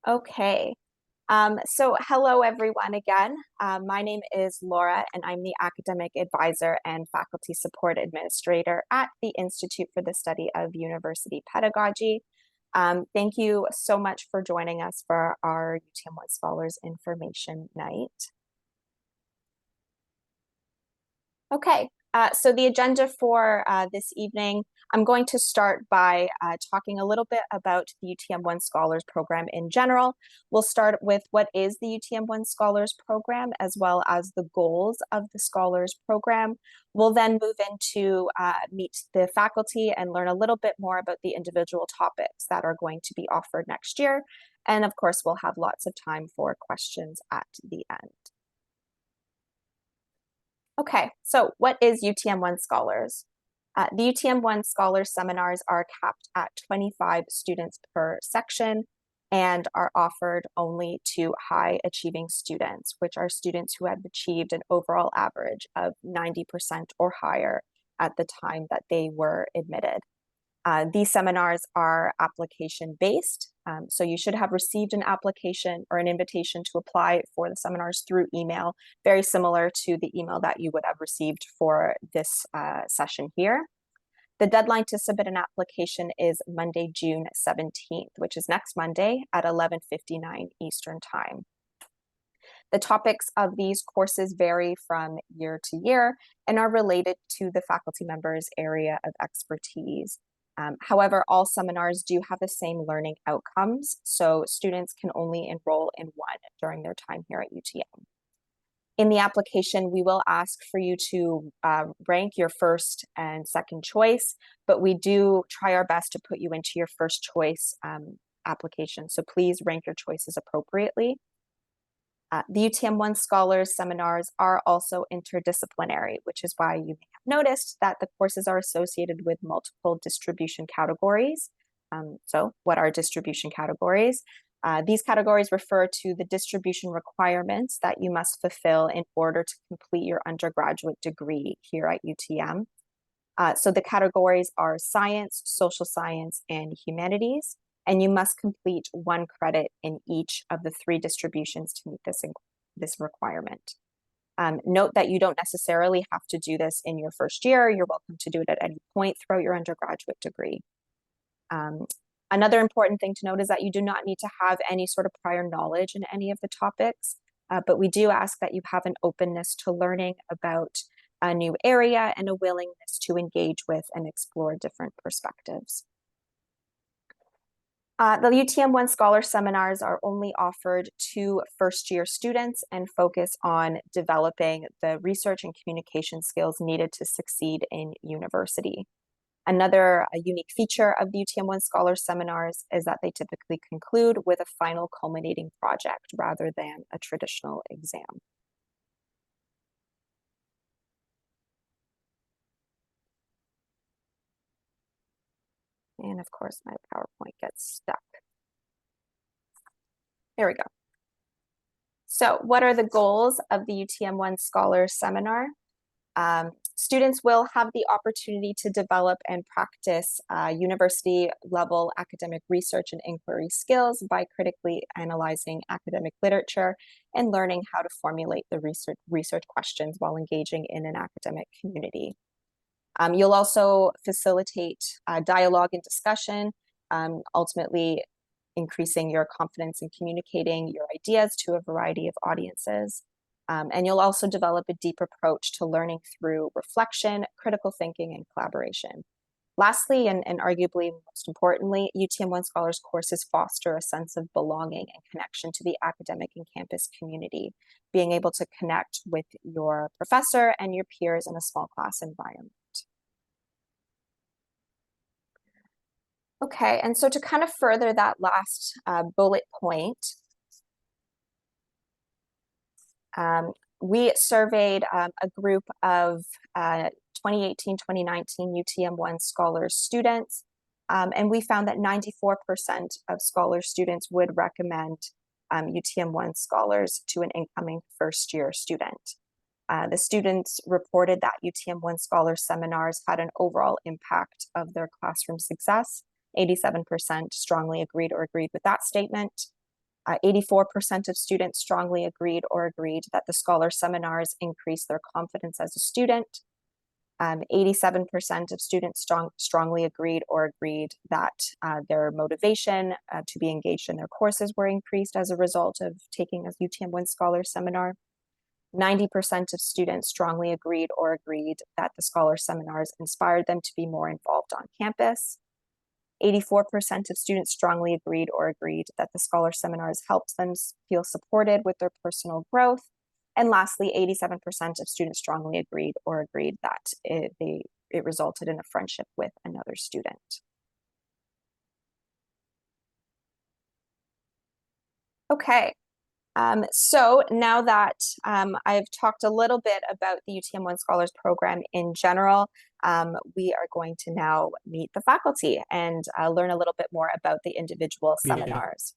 Okay. So hello everyone again. My name is Laura and I'm the Academic Advisor and Faculty Support Administrator at the Institute for the Study of University Pedagogy. Thank you so much for joining us for our utmONE Scholars Information Night. Okay, so the agenda for this evening, I'm going to start by talking a little bit about the utmONE Scholars Program in general. We'll start with what is the utmONE Scholars Program, as well as the goals of the Scholars Program. We'll then move into meet the faculty and learn a little bit more about the individual topics that are going to be offered next year. And of course, we'll have lots of time for questions at the end. Okay, so what is utmONE Scholars? The utmONE Scholars seminars are capped at 25 students per section and are offered only to high achieving students, which are students who have achieved an overall average of 90% or higher at the time that they were admitted. These seminars are application-based, so you should have received an application or an invitation to apply for the seminars through email, very similar to the email that you would have received for this session here. The deadline to submit an application is Monday, June 17th, which is next Monday at 11:59 Eastern Time. The topics of these courses vary from year to year and are related to the faculty member's area of expertise. However, all seminars do have the same learning outcomes, so students can only enroll in one during their time here at UTM. In the application, we will ask for you to rank your first and second choice, but we do try our best to put you into your first choice application, so please rank your choices appropriately. The utmONE Scholars seminars are also interdisciplinary, which is why you may have noticed that the courses are associated with multiple distribution categories. So what are distribution categories? These categories refer to the distribution requirements that you must fulfill in order to complete your undergraduate degree here at UTM. So the categories are science, social science, and humanities. And you must complete 1 credit in each of the 3 distributions to meet this requirement. Note that you don't necessarily have to do this in your first year. You're welcome to do it at any point throughout your undergraduate degree. Another important thing to note is that you do not need to have any sort of prior knowledge in any of the topics, but we do ask that you have an openness to learning about a new area and a willingness to engage with and explore different perspectives. The utmONE Scholar Seminars are only offered to first-year students and focus on developing the research and communication skills needed to succeed in university. Another unique feature of the utmONE Scholar Seminars is that they typically conclude with a final culminating project rather than a traditional exam. And of course, my PowerPoint gets stuck. There we go. So what are the goals of the utmONE Scholars Seminar? Students will have the opportunity to develop and practice university level academic research and inquiry skills by critically analyzing academic literature and learning how to formulate the research questions while engaging in an academic community. You'll also facilitate dialogue and discussion, ultimately increasing your confidence in communicating your ideas to a variety of audiences. And you'll also develop a deep approach to learning through reflection, critical thinking, and collaboration. Lastly, and arguably most importantly, utmONE Scholars courses foster a sense of belonging and connection to the academic and campus community, being able to connect with your professor and your peers in a small class environment. Okay, and so to kind of further that last bullet point, we surveyed a group of 2018-2019 utmONE Scholars students, and we found that 94% of Scholars students would recommend utmONE Scholars to an incoming first-year student. The students reported that utmONE Scholars seminars had an overall impact of their classroom success. 87% strongly agreed with that statement. 84% of students strongly agreed or agreed that the scholar seminars increase their confidence as a student. 87% of students strongly agreed or agreed that their motivation to be engaged in their courses were increased as a result of taking a UTM-1 Scholar seminar. 90% of students strongly agreed or agreed that the Scholar seminars inspired them to be more involved on campus. 84% of students strongly agreed or agreed that the Scholar seminars helped them feel supported with their personal growth. And lastly, 87% of students strongly agreed or agreed that it resulted in a friendship with another student. Okay, so now that I've talked a little bit about the UTM-1 Scholars Program in general, we are going to now meet the faculty and learn a little bit more about the individual seminars.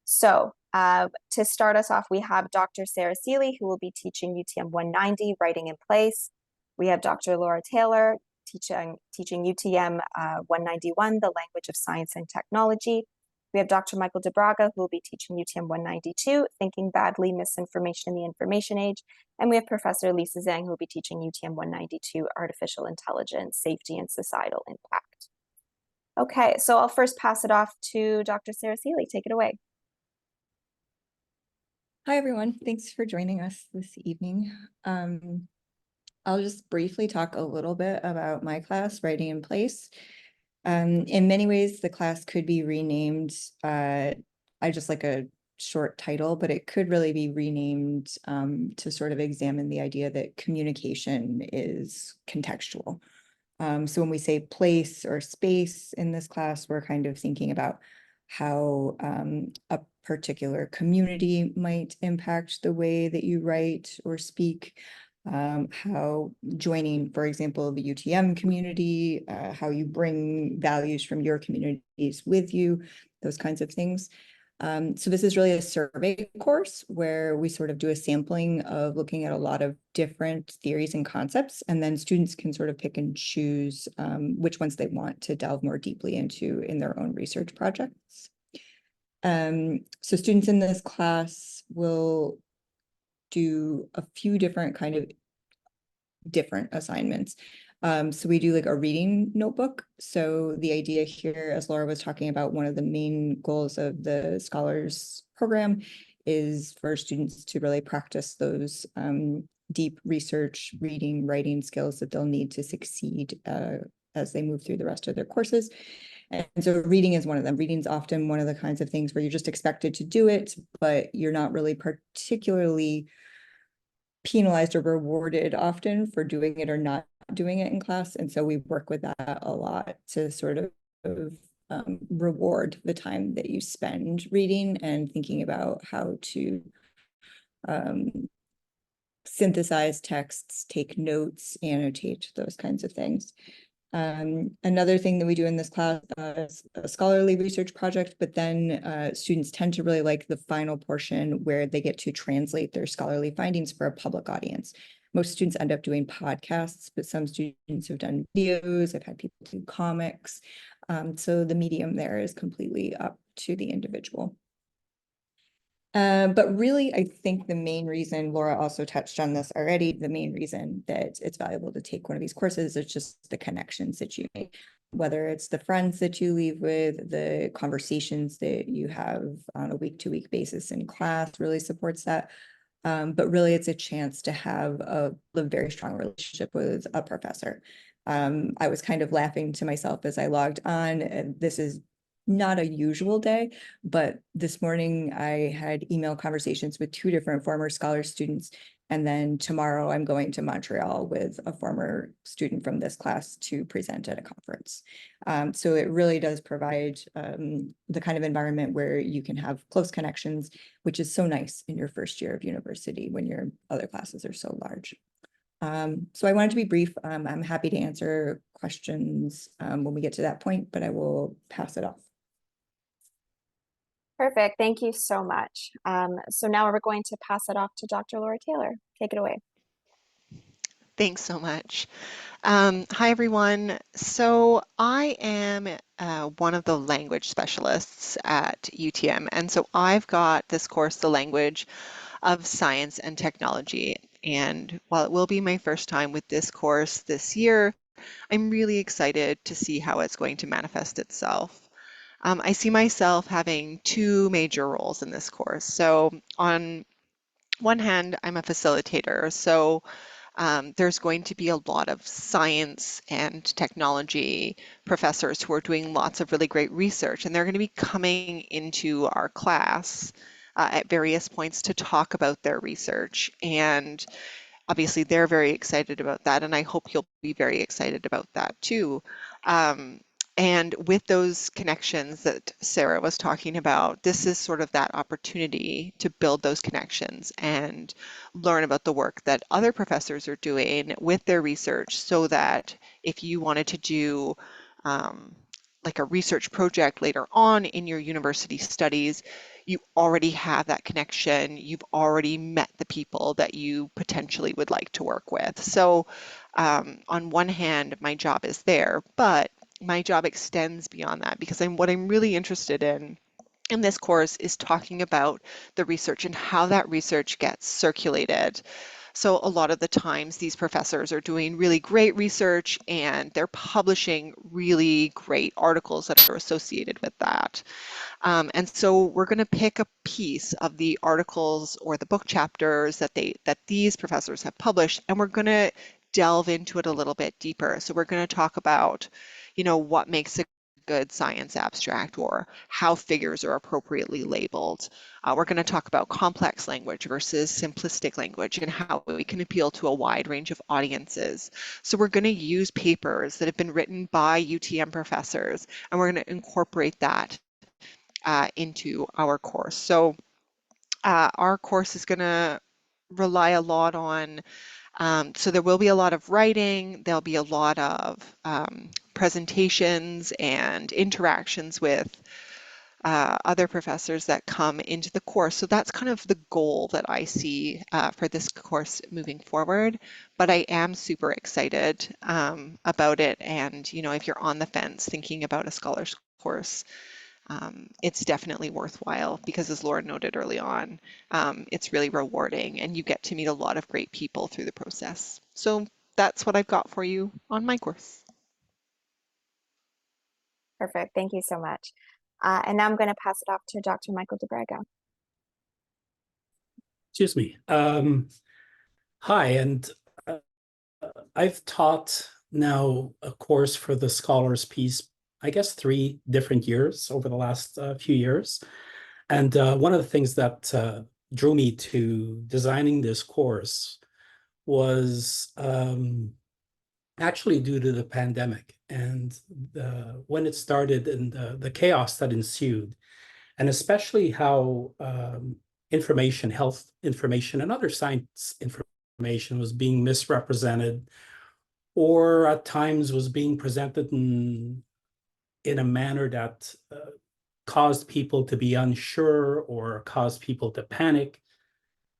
So to start us off, we have Dr. Sarah Seeley, who will be teaching UTM 190, Writing in Place. We have Dr. Laura Taylor teaching UTM 191, The Language of Science and Technology. We have Dr. Michael DeBraga, who will be teaching UTM 192, Thinking Badly, Misinformation in the Information Age. And we have Professor Lisa Zhang, who will be teaching UTM 192, Artificial Intelligence, Safety and Societal Impact. Okay, so I'll first pass it off to Dr. Sarah Seeley. Take it away. Hi, everyone. Thanks for joining us this evening. I'll just briefly talk a little bit about my class, Writing in Place. In many ways, the class could be renamed, I just like a short title, but it could really be renamed to sort of examine the idea that communication is contextual. So when we say place or space in this class, we're kind of thinking about how a particular community might impact the way that you write or speak, how joining, for example, the UTM community, how you bring values from your communities with you, those kinds of things. So this is really a survey course where we sort of do a sampling of looking at a lot of different theories and concepts, and then students can sort of pick and choose which ones they want to delve more deeply into in their own research projects. So students in this class will do a few different kind of different assignments. So we do like a reading notebook. So the idea here, as Laura was talking about, one of the main goals of the Scholars Program is for students to really practice those deep research, reading, writing skills that they'll need to succeed as they move through the rest of their courses. And so reading is one of them. Reading is often one of the kinds of things where you're just expected to do it, but you're not really particularly penalized or rewarded often for doing it or not doing it in class. And so we work with that a lot to sort of reward the time that you spend reading and thinking about how to synthesize texts, take notes, annotate, those kinds of things. Another thing that we do in this class is a scholarly research project, but then students tend to really like the final portion where they get to translate their scholarly findings for a public audience. Most students end up doing podcasts, but some students have done videos. I've had people do comics. So the medium there is completely up to the individual. But really, I think the main reason, Laura also touched on this already, the main reason that it's valuable to take one of these courses is just the connections that you make, whether it's the friends that you leave with, the conversations that you have on a week-to-week basis in class really supports that. But really, it's a chance to have a very strong relationship with a professor. I was kind of laughing to myself as I logged on, and this is not a usual day, but this morning I had email conversations with two different former scholar students. And then tomorrow I'm going to Montreal with a former student from this class to present at a conference. So it really does provide the kind of environment where you can have close connections, which is so nice in your first year of university when your other classes are so large. So I wanted to be brief. I'm happy to answer questions when we get to that point, but I will pass it off. Perfect. Thank you so much. So now we're going to pass it off to Dr. Laura Taylor. Take it away. Thanks so much. Hi, everyone. So I am one of the language specialists at UTM. And so I've got this course, The Language of Science and Technology. And while it will be my first time with this course this year, I'm really excited to see how it's going to manifest itself. I see myself having two major roles in this course. So on one hand, I'm a facilitator. So there's going to be a lot of science and technology professors who are doing lots of really great research, and they're going to be coming into our class at various points to talk about their research. And obviously, they're very excited about that, and I hope you'll be very excited about that too. Um, and with those connections that Sarah was talking about, this is sort of that opportunity to build those connections and learn about the work that other professors are doing with their research, so that if you wanted to do like a research project later on in your university studies, you already have that connection. You've already met the people that you potentially would like to work with. So on one hand, my job is there, but my job extends beyond that, because what I'm really interested in this course is talking about the research and how that research gets circulated. So a lot of the times these professors are doing really great research and they're publishing really great articles that are associated with that. And so we're going to pick a piece of the articles or the book chapters that these professors have published, and we're going to delve into it a little bit deeper. So we're going to talk about, what makes a good science abstract, or how figures are appropriately labeled. We're going to talk about complex language versus simplistic language and how we can appeal to a wide range of audiences. So we're going to use papers that have been written by UTM professors, and we're going to incorporate that into our course. So our course is going to rely a lot on, so there will be a lot of writing, there'll be a lot of presentations and interactions with other professors that come into the course. So that's kind of the goal that I see for this course moving forward. But I am super excited about it. And, if you're on the fence thinking about a scholars course, it's definitely worthwhile, because as Lauren noted early on, it's really rewarding and you get to meet a lot of great people through the process. So that's what I've got for you on my course. Perfect. Thank you so much. And now I'm going to pass it off to Dr. Michael DeBrega. Excuse me. Hi, and I've taught now a course for the Scholars Piece, I guess 3 different years over the last few years. And one of the things that drew me to designing this course was actually due to the pandemic and when it started and the chaos that ensued, and especially how health information, and other science information was being misrepresented, or at times was being presented in a manner that caused people to be unsure or caused people to panic.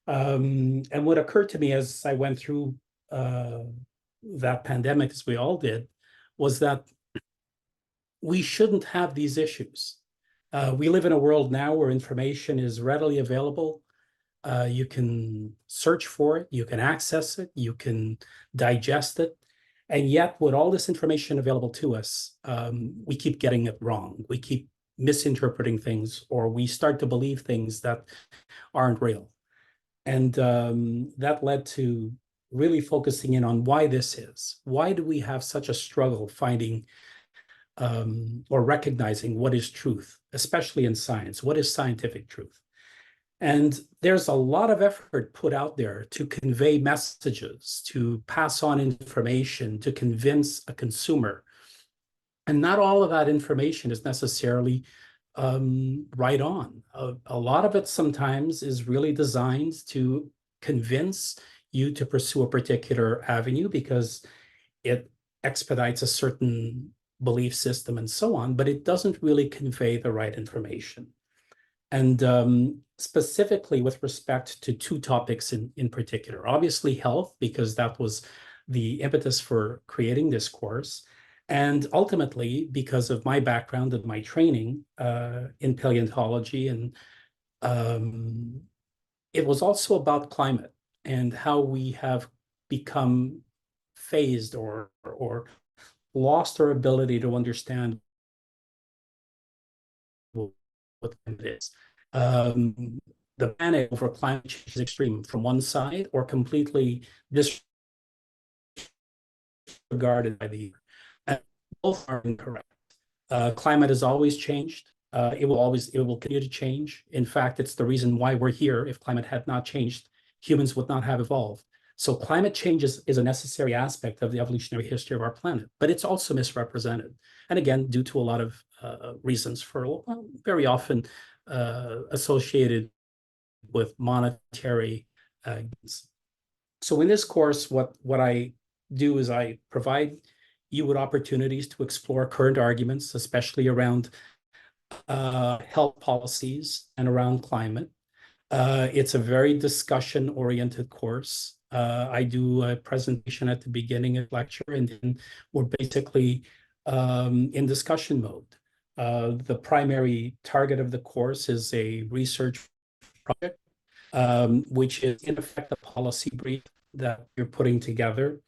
And what occurred to me as I went through that pandemic, as we all did, was that we shouldn't have these issues. We live in a world now where information is readily available. You can search for it, you can access it, you can digest it. And yet, with all this information available to us, we keep getting it wrong. We keep misinterpreting things, or we start to believe things that aren't real. And that led to really focusing in on why this is. Why do we have such a struggle finding or recognizing what is truth, especially in science? What is scientific truth? And there's a lot of effort put out there to convey messages, to pass on information, to convince a consumer. And not all of that information is necessarily right on. A lot of it sometimes is really designed to convince you to pursue a particular avenue because it expedites a certain belief system and so on, but it doesn't really convey the right information. And specifically with respect to 2 topics in particular, obviously health, because that was the impetus for creating this course, And ultimately, because of my background and my training in paleontology, and it was also about climate and how we have become phased or lost our ability to understand what it is. The panic over climate change is extreme from one side, or completely disregarded by the other. And both are incorrect. Climate has always changed. It will continue to change. In fact, it's the reason why we're here. If climate had not changed, humans would not have evolved. So climate change is a necessary aspect of the evolutionary history of our planet, but it's also misrepresented. And again, due to a lot of reasons, for very often associated with monetary gains. So in this course, what I do is I provide you with opportunities to explore current arguments, especially around health policies and around climate. It's a very discussion-oriented course. I do a presentation at the beginning of the lecture, and then we're basically in discussion mode. The primary target of the course is a research project, which is in effect a policy brief that you're putting together.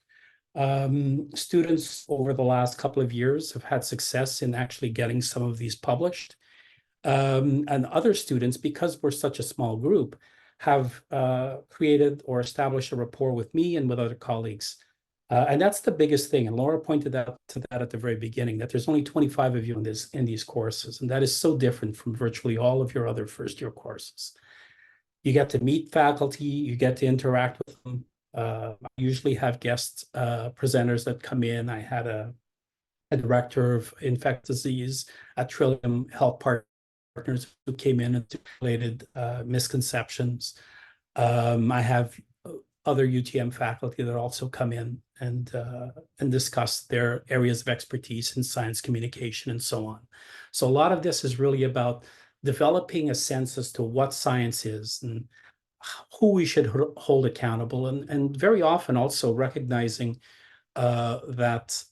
Students over the last couple of years have had success in actually getting some of these published. And other students, because we're such a small group, have created or established a rapport with me and with other colleagues. And that's the biggest thing. And Laura pointed out to that at the very beginning, that there's only 25 of you in these courses. And that is so different from virtually all of your other first-year courses. You get to meet faculty, you get to interact with them. I usually have guest presenters that come in. I had a director of infectious disease at Trillium Health Partners who came in and articulated misconceptions. I have other UTM faculty that also come in and discuss their areas of expertise in science communication and so on. So a lot of this is really about developing a sense as to what science is and who we should hold accountable, and very often also recognizing that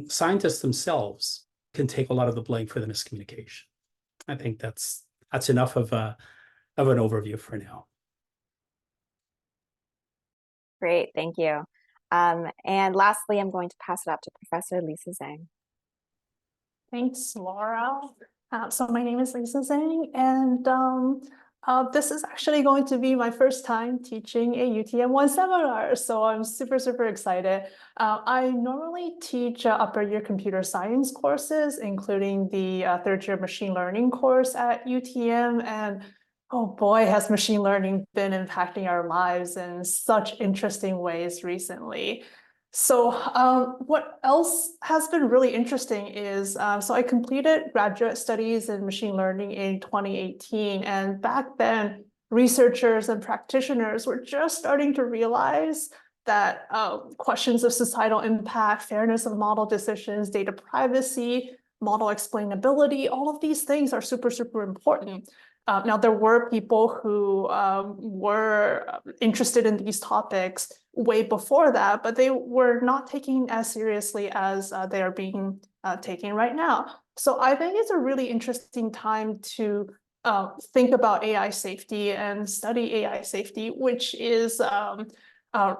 scientists themselves can take a lot of the blame for the miscommunication. I think that's enough of an overview for now. Great, thank you. And lastly, I'm going to pass it up to Professor Lisa Zhang. Thanks, Laura. So my name is Lisa Zhang, and this is actually going to be my first time teaching a utmONE seminar, so I'm super, super excited. I normally teach upper year computer science courses, including the third year machine learning course at UTM, and oh boy, has machine learning been impacting our lives in such interesting ways recently. So what else has been really interesting is, so I completed graduate studies in machine learning in 2018. And back then, researchers and practitioners were just starting to realize that questions of societal impact, fairness of model decisions, data privacy, model explainability, all of these things are super, super important. Now, there were people who were interested in these topics way before that, but they were not taken as seriously as they are being taken right now. So I think it's a really interesting time to think about AI safety and study AI safety, which is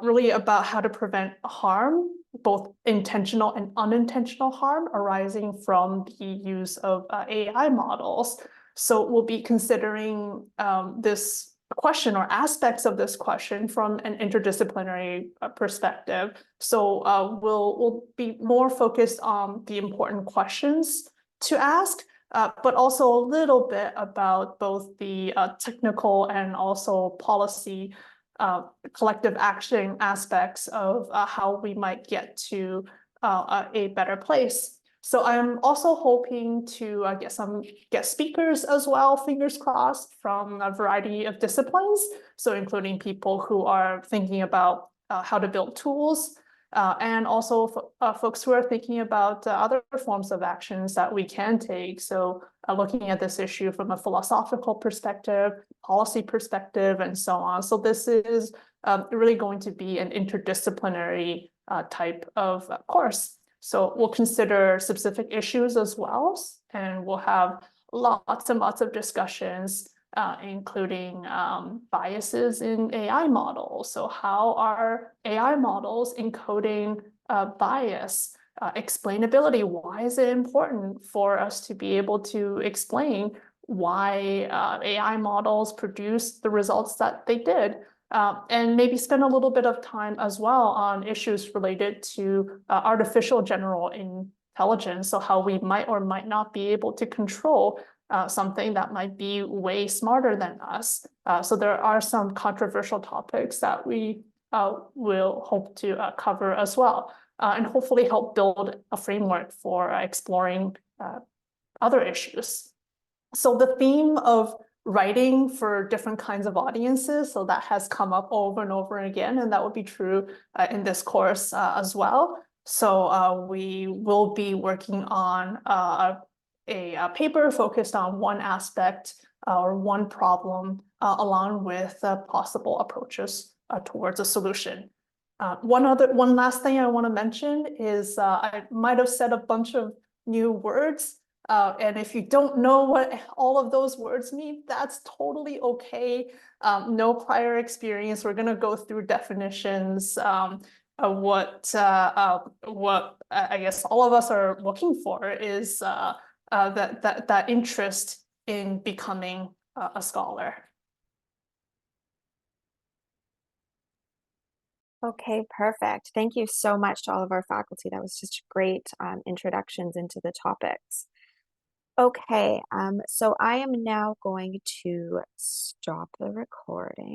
really about how to prevent harm, both intentional and unintentional harm arising from the use of AI models. So we'll be considering this question or aspects of this question from an interdisciplinary perspective. So we'll be more focused on the important questions to ask, but also a little bit about both the technical and also policy collective action aspects of how we might get to a better place. So I'm also hoping to get some guest speakers as well, fingers crossed, from a variety of disciplines. So including people who are thinking about how to build tools, and also folks who are thinking about other forms of actions that we can take. So looking at this issue from a philosophical perspective, policy perspective, and so on. So this is really going to be an interdisciplinary type of course. So we'll consider specific issues as well, and we'll have lots and lots of discussions, including biases in AI models. So how are AI models encoding bias? Explainability, why is it important for us to be able to explain why AI models produce the results that they did? And maybe spend a little bit of time as well on issues related to artificial general intelligence, so how we might or might not be able to control something that might be way smarter than us. So there are some controversial topics that we will hope to cover as well, and hopefully help build a framework for exploring other issues. So the theme of writing for different kinds of audiences, so that has come up over and over again, and that would be true in this course as well. So we will be working on a paper focused on one aspect or one problem, along with possible approaches towards a solution. One last thing I want to mention is I might have said a bunch of new words. And if you don't know what all of those words mean, that's totally okay. No prior experience. We're going to go through definitions. What I guess all of us are looking for is that interest in becoming a scholar. Okay, perfect. Thank you so much to all of our faculty. That was just great introductions into the topics. Okay, so I am now going to stop the recording.